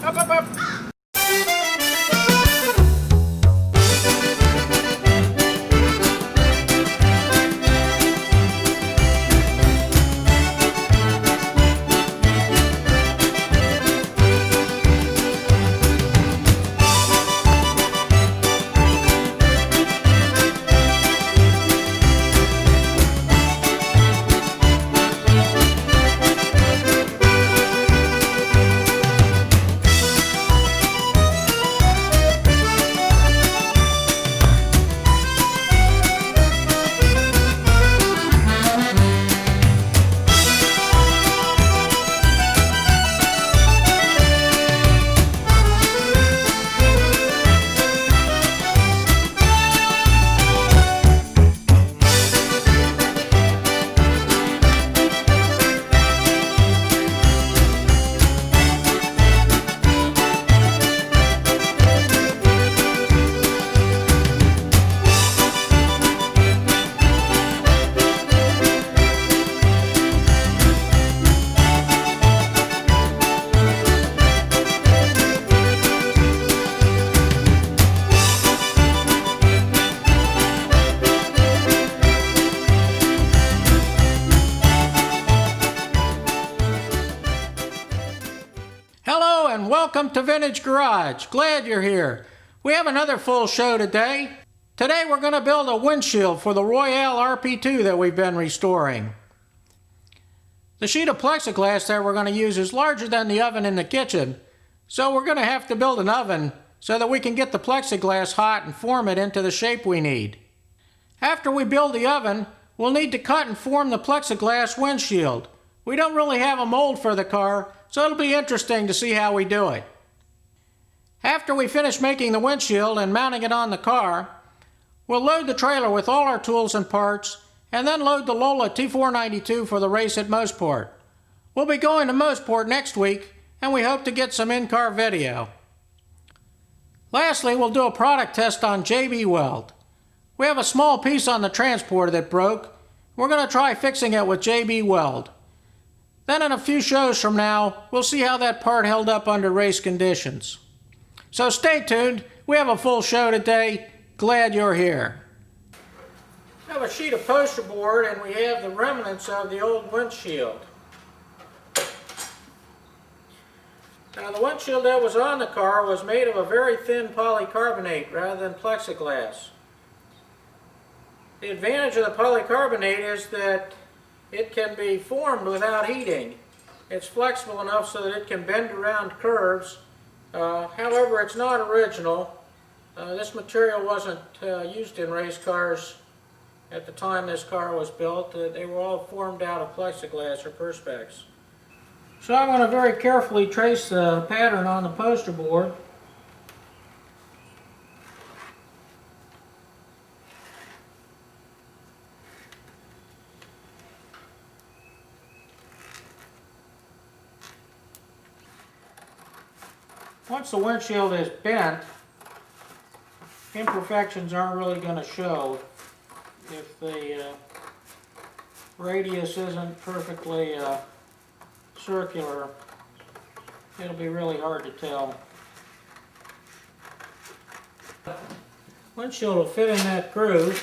Up, up, up. Hello and welcome to Vintage Garage. Glad you're here. We have another full show today. Today we're going to build a windshield for the Royale RP2 that we've been restoring. The sheet of plexiglass that we're going to use is larger than the oven in the kitchen, so we're going to have to build an oven so that we can get the plexiglass hot and form it into the shape we need. After we build the oven, we'll need to cut and form the plexiglass windshield. We don't really have a mold for the car, so it'll be interesting to see how we do it. After we finish making the windshield and mounting it on the car, we'll load the trailer with all our tools and parts, and then load the Lola T492 for the race at Mosport. We'll be going to Mosport next week, and we hope to get some in-car video. Lastly, we'll do a product test on JB Weld. We have a small piece on the transporter that broke. We're going to try fixing it with JB Weld. Then in a few shows from now, we'll see how that part held up under race conditions. So stay tuned. We have a full show today. Glad you're here. We have a sheet of poster board and we have the remnants of the old windshield. Now the windshield that was on the car was made of a very thin polycarbonate rather than plexiglass. The advantage of the polycarbonate is that it can be formed without heating. It's flexible enough so that it can bend around curves. However, it's not original. This material wasn't used in race cars at the time this car was built. They were all formed out of plexiglass or perspex. So I'm going to very carefully trace the pattern on the poster board. Once the windshield is bent, imperfections aren't really going to show. If the radius isn't perfectly circular, it'll be really hard to tell. Windshield will fit in that groove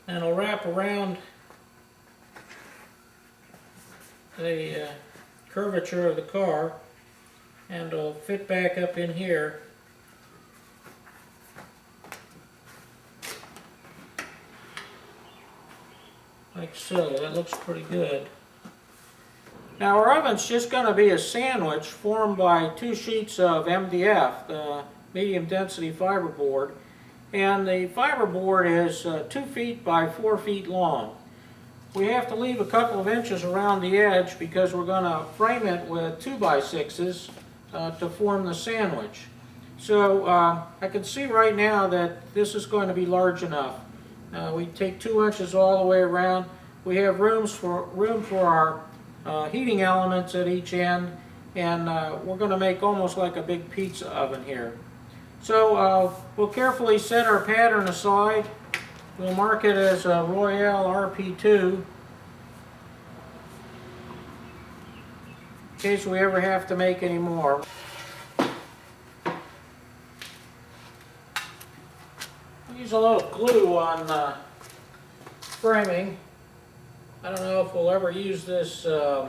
and it'll wrap around the curvature of the car, and it'll fit back up in here. Like so. That looks pretty good. Now our oven's just going to be a sandwich formed by two sheets of MDF, the medium density fiberboard, and the fiberboard is 2 feet by 4 feet long. We have to leave a couple of inches around the edge because we're going to frame it with 2x6s to form the sandwich. So I can see right now that this is going to be large enough. We take 2 inches all the way around. We have room for our heating elements at each end, and we're going to make almost like a big pizza oven here. So we'll carefully set our pattern aside. We'll mark it as a Royale RP2 in case we ever have to make any more. Use a little glue on the framing. I don't know if we'll ever use this oven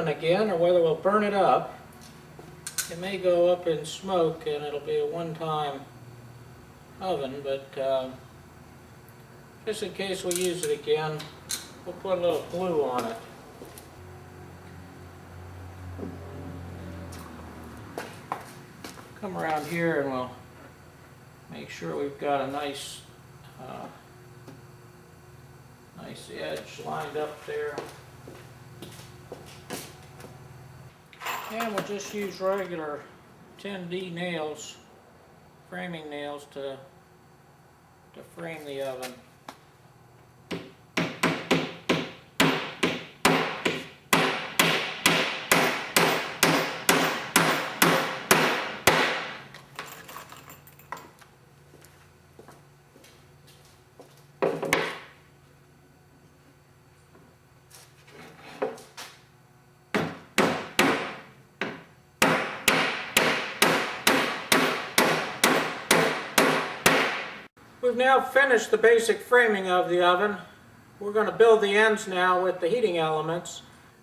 again, or whether we'll burn it up. It may go up in smoke and it'll be a one-time oven, but just in case we use it again, we'll put a little glue on it. Come around here and we'll make sure we've got a nice edge lined up there. And we'll just use regular 10D nails, framing nails, to frame the oven. We've now finished the basic framing of the oven. We're going to build the ends now with the heating elements.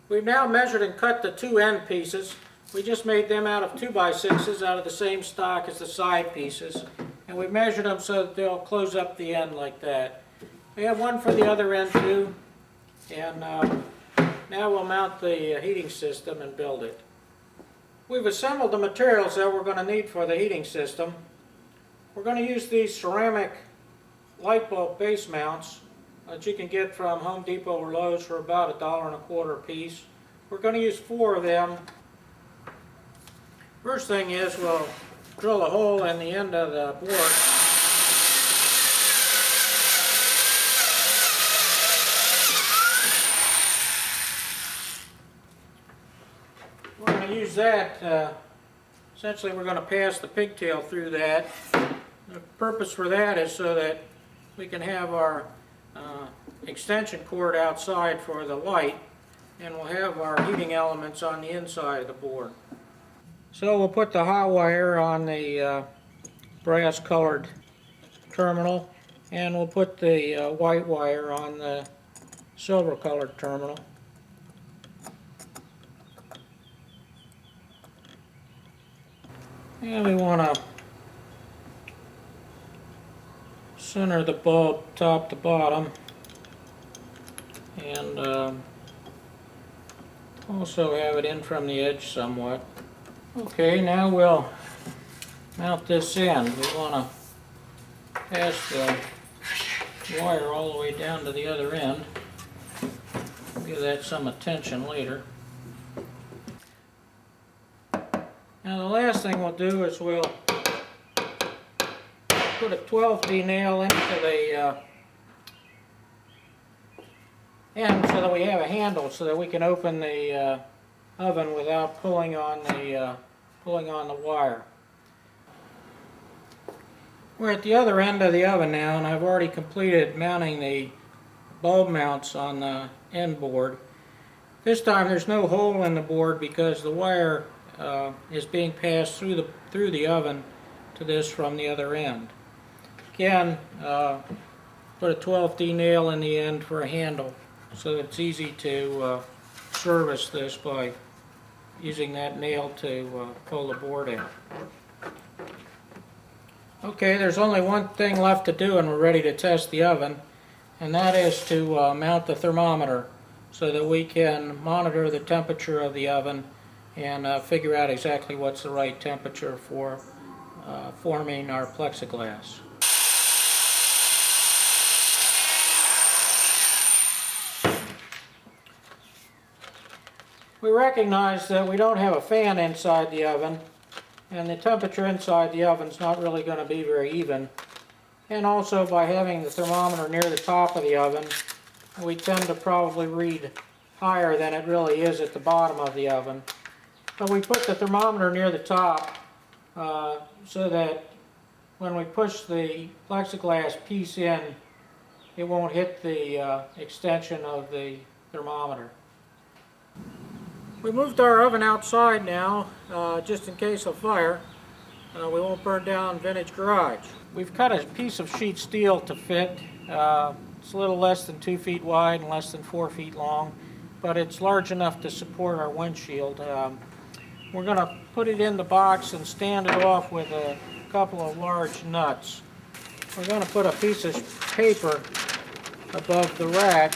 We've now measured and cut the two end pieces. We just made them out of 2x6s out of the same stock as the side pieces. And we've measured them so that they'll close up the end like that. We have one for the other end too. And now we'll mount the heating system and build it. We've assembled the materials that we're going to need for the heating system. We're going to use these ceramic light bulb base mounts that you can get from Home Depot or Lowe's for about $1.25 a piece. We're going to use 4 of them. First thing is we'll drill a hole in the end of the board. We're going to use that, essentially we're going to pass the pigtail through that. The purpose for that is so that we can have our extension cord outside for the light, and we'll have our heating elements on the inside of the board. So we'll put the hot wire on the brass colored terminal, and we'll put the white wire on the silver colored terminal. And we want to center the bulb top to bottom, and also have it in from the edge somewhat. Okay, now we'll mount this in. We want to pass the wire all the way down to the other end. Give that some attention later. Now the last thing we'll do is we'll put a 12D nail into the end so that we have a handle so that we can open the oven without pulling on the wire. We're at the other end of the oven now, and I've already completed mounting the bulb mounts on the end board. This time there's no hole in the board because the wire is being passed through the oven to this from the other end. Again, put a 12D nail in the end for a handle so that it's easy to service this by using that nail to pull the board out. Okay, there's only one thing left to do and we're ready to test the oven, and that is to mount the thermometer so that we can monitor the temperature of the oven and figure out exactly what's the right temperature for forming our plexiglass. We recognize that we don't have a fan inside the oven, and the temperature inside the oven is not really going to be very even. And also, by having the thermometer near the top of the oven, we tend to probably read higher than it really is at the bottom of the oven. But we put the thermometer near the top so that when we push the plexiglass piece in, it won't hit the extension of the thermometer. We moved our oven outside now, just in case of fire, we won't burn down Vintage Garage. We've cut a piece of sheet steel to fit. It's a little less than 2 feet wide and less than 4 feet long, but it's large enough to support our windshield. We're going to put it in the box and stand it off with a couple of large nuts. We're going to put a piece of paper above the rack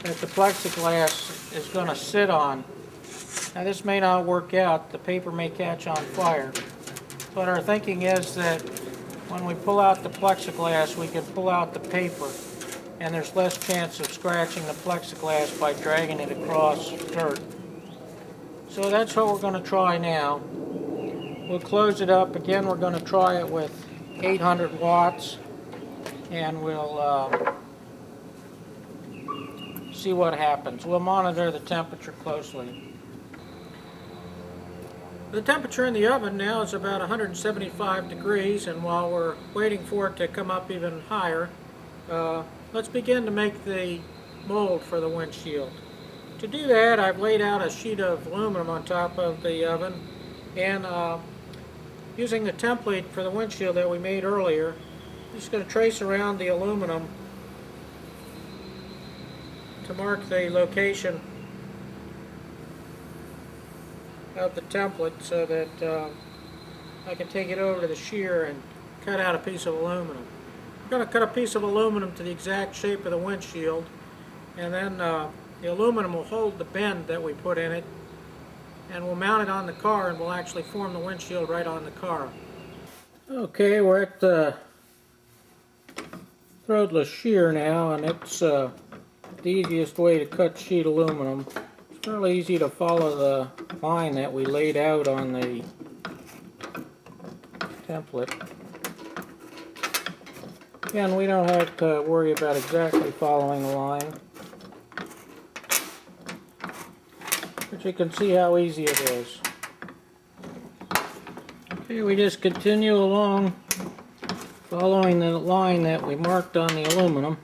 that the plexiglass is going to sit on. Now this may not work out, the paper may catch on fire, but our thinking is that when we pull out the plexiglass we can pull out the paper and there's less chance of scratching the plexiglass by dragging it across dirt. So that's what we're going to try now. We'll close it up. Again, we're going to try it with 800 watts and we'll see what happens. We'll monitor the temperature closely. The temperature in the oven now is about 175 degrees, and while we're waiting for it to come up even higher, let's begin to make the mold for the windshield. To do that, I've laid out a sheet of aluminum on top of the oven, and using the template for the windshield that we made earlier, I'm just going to trace around the aluminum to mark the location of the template so that I can take it over to the shear and cut out a piece of aluminum. I'm going to cut a piece of aluminum to the exact shape of the windshield, and then the aluminum will hold the bend that we put in it, and we'll mount it on the car and we'll actually form the windshield right on the car. Okay, we're at the threadless shear now, and it's the easiest way to cut sheet aluminum. It's really easy to follow the line that we laid out on the template. Again, we don't have to worry about exactly following the line, but you can see how easy it is. Okay, we just continue along following the line that we marked on the aluminum.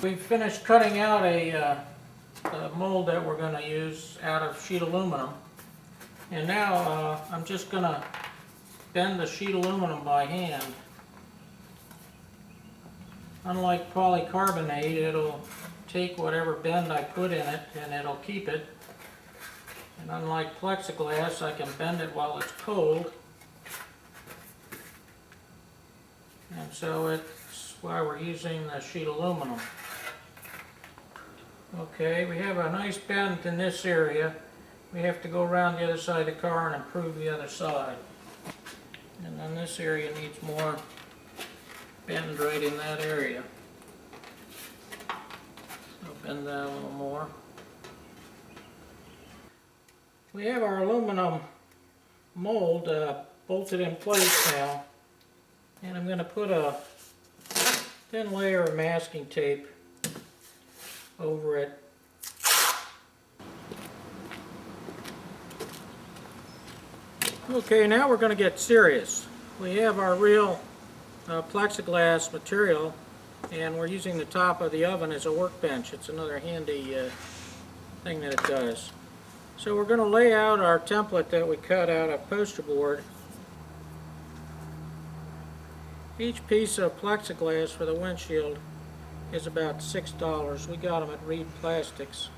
We've finished cutting out a mold that we're going to use out of sheet aluminum, and now I'm just going to bend the sheet aluminum by hand. Unlike polycarbonate, it'll take whatever bend I put in it and it'll keep it, and unlike plexiglass, I can bend it while it's cold, and so it's why we're using the sheet aluminum. Okay, we have a nice bend in this area. We have to go around the other side of the car and improve the other side. And then this area needs more bend right in that area. So bend that a little more. We have our aluminum mold bolted in place now, and I'm going to put a thin layer of masking tape over it. Okay, now we're going to get serious. We have our real plexiglass material, and we're using the top of the oven as a workbench. It's another handy thing that it does. So we're going to lay out our template that we cut out of poster board. Each piece of plexiglass for the windshield is about $6. We got them at Reed Plastics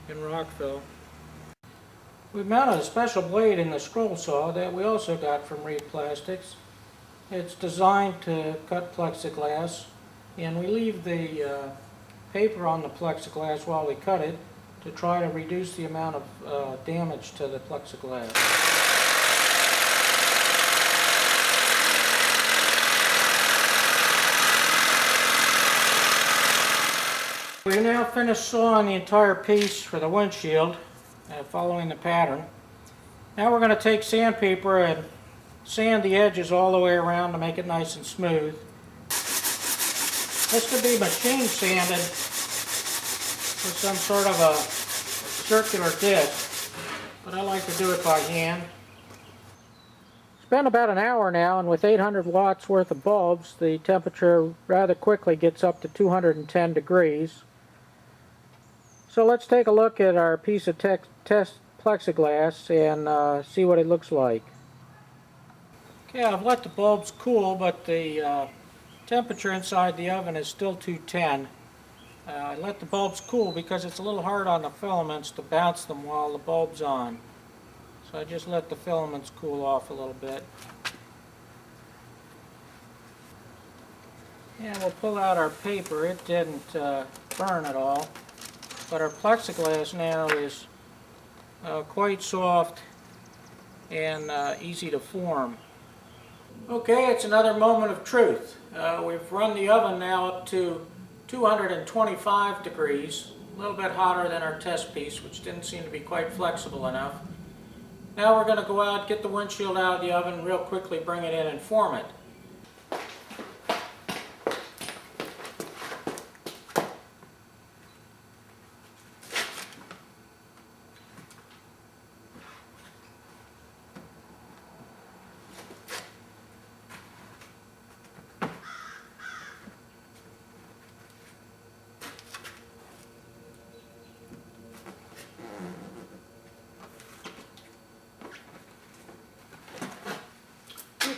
in Rockville. We mounted a special blade in the scroll saw that we also got from Reed Plastics. It's designed to cut plexiglass, and we leave the paper on the plexiglass while we cut it to try to reduce the amount of damage to the plexiglass. We've now finished sawing the entire piece for the windshield, following the pattern. Now we're going to take sandpaper and sand the edges all the way around to make it nice and smooth. This could be machine sanded with some sort of a circular disc, but I like to do it by hand. It's been about an hour now, and with 800 watts worth of bulbs, the temperature rather quickly gets up to 210 degrees. So let's take a look at our piece of test plexiglass and see what it looks like. Okay, I've let the bulbs cool, but the temperature inside the oven is still 210. I let the bulbs cool because it's a little hard on the filaments to bounce them while the bulb's on. So I just let the filaments cool off a little bit. And we'll pull out our paper. It didn't burn at all, but our plexiglass now is quite soft and easy to form. Okay, it's another moment of truth. We've run the oven now up to 225 degrees, a little bit hotter than our test piece, which didn't seem to be quite flexible enough. Now we're going to go out, get the windshield out of the oven, real quickly bring it in and form it.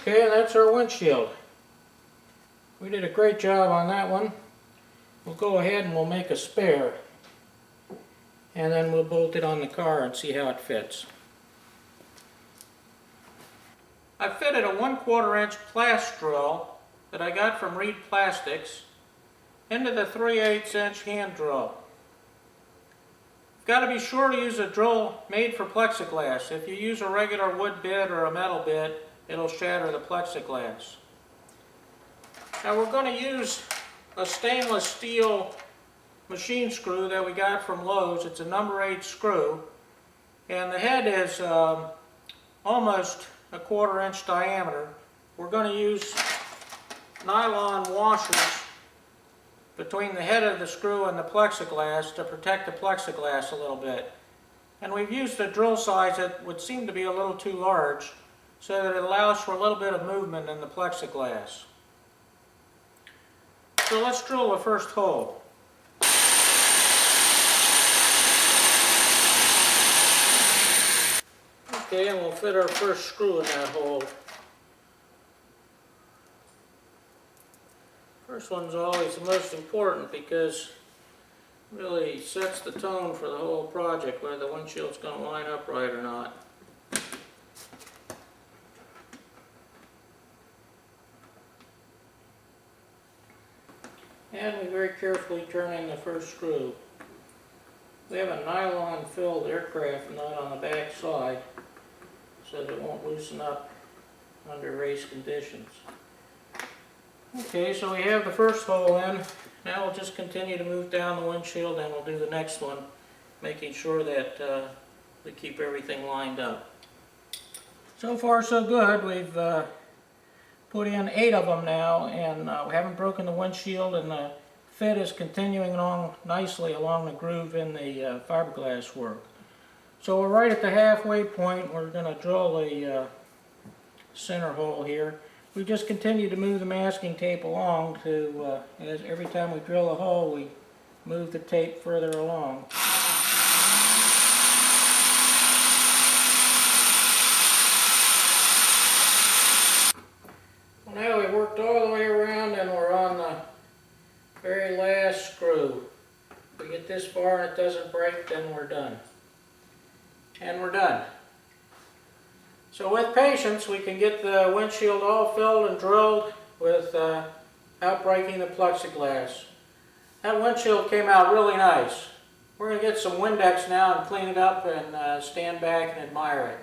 Okay, that's our windshield. We did a great job on that one. We'll go ahead and we'll make a spare. And then we'll bolt it on the car and see how it fits. I fitted a 1/4 inch plast drill that I got from Reed Plastics into the 3/8 inch hand drill. You've got to be sure to use a drill made for plexiglass. If you use a regular wood bit or a metal bit, it'll shatter the plexiglass. Now we're going to use a stainless steel machine screw that we got from Lowe's. It's a number 8 screw, and the head is almost a 1/4 inch diameter. We're going to use nylon washers between the head of the screw and the plexiglass to protect the plexiglass a little bit. And we've used a drill size that would seem to be a little too large, so that it allows for a little bit of movement in the plexiglass. So let's drill the first hole. Okay, and we'll fit our first screw in that hole. First one's always the most important because it really sets the tone for the whole project, whether the windshield's going to line up right or not. And we very carefully turn in the first screw. We have a nylon filled aircraft nut on the back side so that it won't loosen up under race conditions. Okay, so we have the first hole in. Now we'll just continue to move down the windshield and we'll do the next one, making sure that we keep everything lined up. So far so good. We've put in 8 of them now, and we haven't broken the windshield, and the fit is continuing along nicely along the groove in the fiberglass work. So we're right at the halfway point. We're going to drill the center hole here. We just continue to move the masking tape along to, as every time we drill a hole, we move the tape further along. Now we've worked all the way around and we're on the very last screw. If we get this far and it doesn't break, then we're done. And we're done. So with patience, we can get the windshield all filled and drilled without breaking the plexiglass. That windshield came out really nice. We're going to get some Windex now and clean it up and stand back and admire it.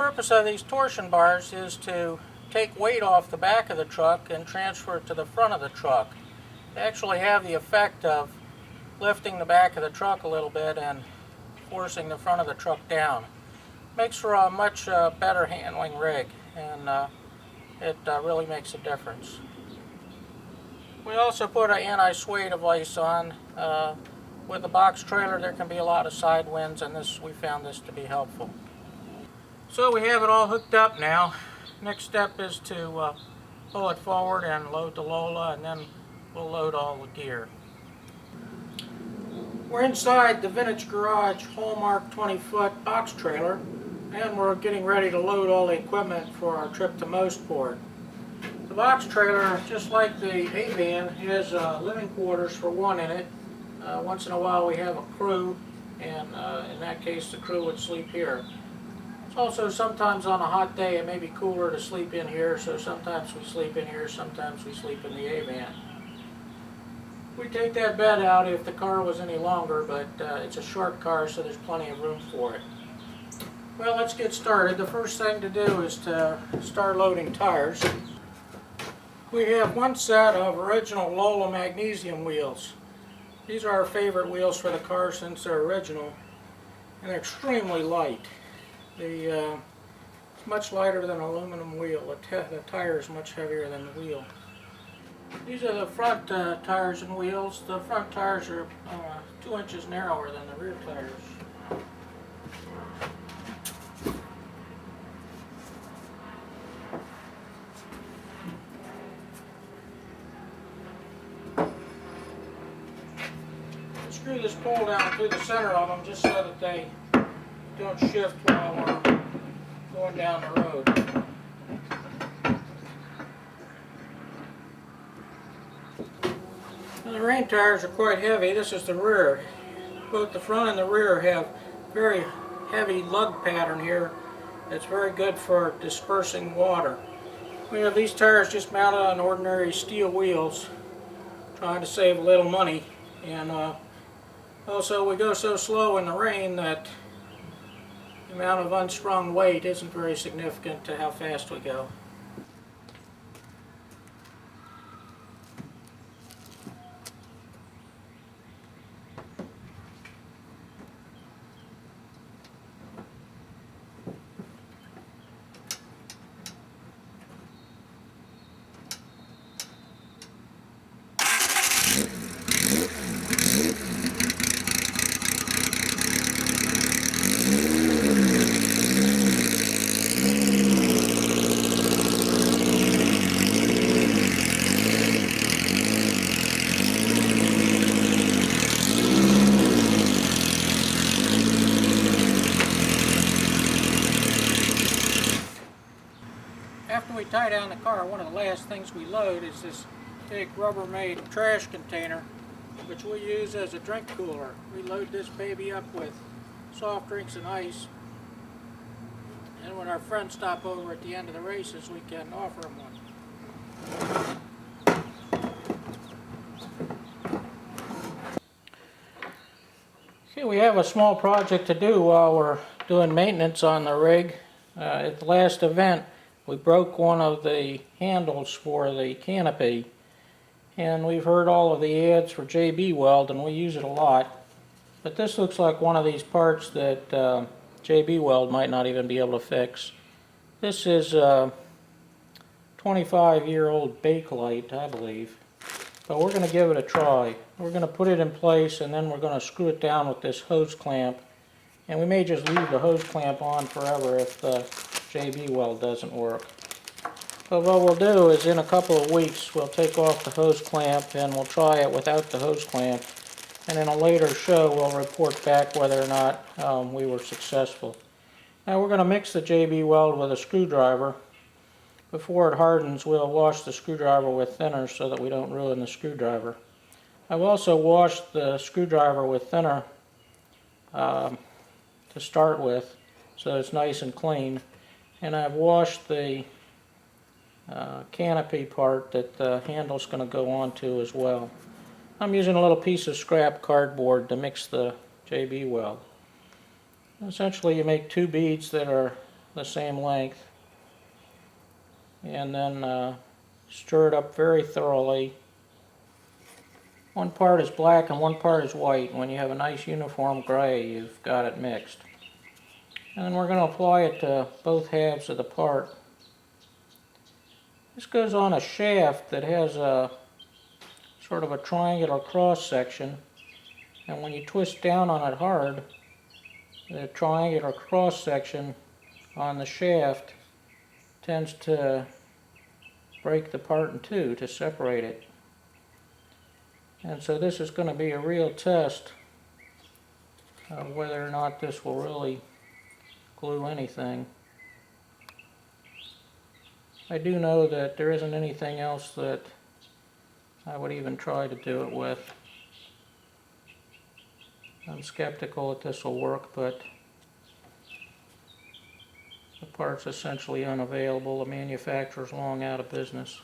purpose of these torsion bars is to take weight off the back of the truck and transfer it to the front of the truck. They actually have the effect of lifting the back of the truck a little bit and forcing the front of the truck down. Makes for a much better handling rig, and it really makes a difference. We also put an anti-sway device on. With the box trailer there can be a lot of side winds, and we found this to be helpful. So we have it all hooked up now. Next step is to pull it forward and load the Lola, and then we'll load all the gear. We're inside the Vintage Garage Hallmark 20-foot box trailer, and we're getting ready to load all the equipment for our trip to Mosport. The box trailer, just like the Avan, has living quarters for one in it. Once in a while we have a crew, and in that case the crew would sleep here. It's also sometimes on a hot day it may be cooler to sleep in here, so sometimes we sleep in here, sometimes we sleep in the Avan. We take that bed out if the car was any longer, but it's a short car, so there's plenty of room for it. Well, let's get started. The first thing to do is to start loading tires. We have one set of original Lola magnesium wheels. These are our favorite wheels for the car since they're original, and they're extremely light. It's much lighter than an aluminum wheel. The tire is much heavier than the wheel. These are the front tires and wheels. The front tires are 2 inches narrower than the rear tires. Screw this pole down through the center of them just so that they don't shift while we're going down the road. Now, the rain tires are quite heavy. This is the rear. Both the front and the rear have very heavy lug pattern here that's very good for dispersing water. We have these tires just mounted on ordinary steel wheels, trying to save a little money, and also we go so slow in the rain that the amount of unstrung weight isn't very significant to how fast we go. After we tie down the car, one of the last things we load is this big Rubbermaid trash container, which we use as a drink cooler. We load this baby up with soft drinks and ice, and when our friends stop over at the end of the races, we can offer them one. Okay, we have a small project to do while we're doing maintenance on the rig. At the last event, we broke one of the handles for the canopy, and we've heard all of the ads for JB Weld, and we use it a lot. But this looks like one of these parts that JB Weld might not even be able to fix. This is a 25-year-old Bakelite, I believe. But we're going to give it a try. We're going to put it in place, and then we're going to screw it down with this hose clamp. And we may just leave the hose clamp on forever if the JB Weld doesn't work. But what we'll do is in a couple of weeks we'll take off the hose clamp and we'll try it without the hose clamp, and in a later show we'll report back whether or not we were successful. Now we're going to mix the JB Weld with a screwdriver. Before it hardens, we'll wash the screwdriver with thinner so that we don't ruin the screwdriver. I've also washed the screwdriver with thinner to start with, so it's nice and clean. And I've washed the canopy part that the handle's going to go onto as well. I'm using a little piece of scrap cardboard to mix the JB Weld. Essentially you make two beads that are the same length, and then stir it up very thoroughly. One part is black and one part is white. When you have a nice uniform gray, you've got it mixed. And then we're going to apply it to both halves of the part. This goes on a shaft that has a sort of a triangular cross section, and when you twist down on it hard, the triangular cross section on the shaft tends to break the part in two to separate it. And so this is going to be a real test of whether or not this will really glue anything. I do know that there isn't anything else that I would even try to do it with. I'm skeptical that this will work, but the part's essentially unavailable. The manufacturer's long out of business.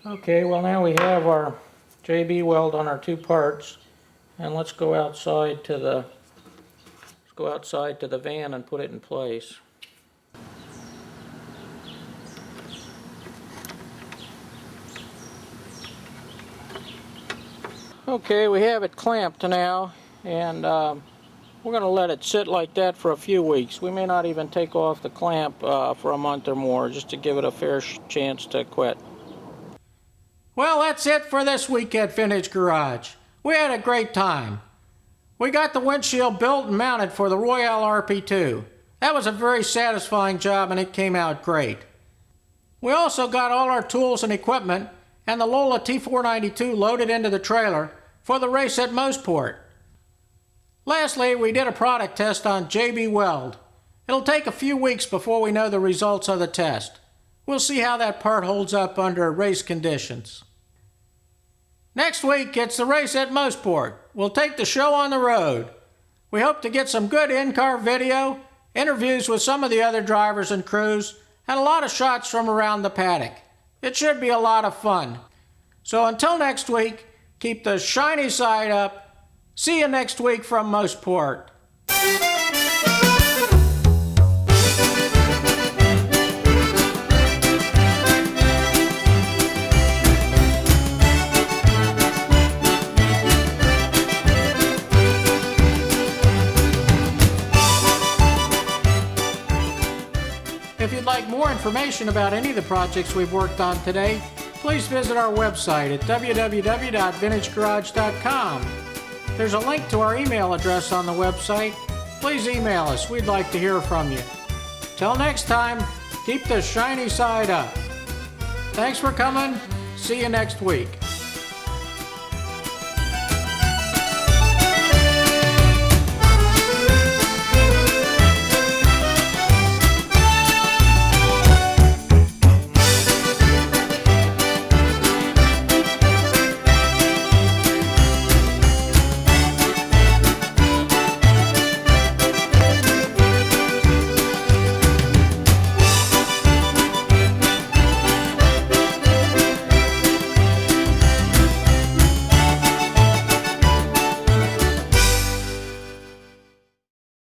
Okay, well now we have our JB weld on our two parts, and let's go outside to the van and put it in place. Okay, we have it clamped now, and we're going to let it sit like that for a few weeks. We may not even take off the clamp for a month or more, just to give it a fair chance to quit. Well, that's it for this week at Vintage Garage. We had a great time. We got the windshield built and mounted for the Royale RP2. That was a very satisfying job, and it came out great. We also got all our tools and equipment and the Lola T492 loaded into the trailer for the race at Mosport. Lastly, we did a product test on JB Weld. It'll take a few weeks before we know the results of the test. We'll see how that part holds up under race conditions. Next week, it's the race at Mosport. We'll take the show on the road. We hope to get some good in-car video, interviews with some of the other drivers and crews, and a lot of shots from around the paddock. It should be a lot of fun. So until next week, keep the shiny side up. See you next week from Mosport. If you'd like more information about any of the projects we've worked on today, please visit our website at www.vintagegarage.com. There's a link to our email address on the website. Please email us. We'd like to hear from you. Till next time, keep the shiny side up. Thanks for coming. See you next week.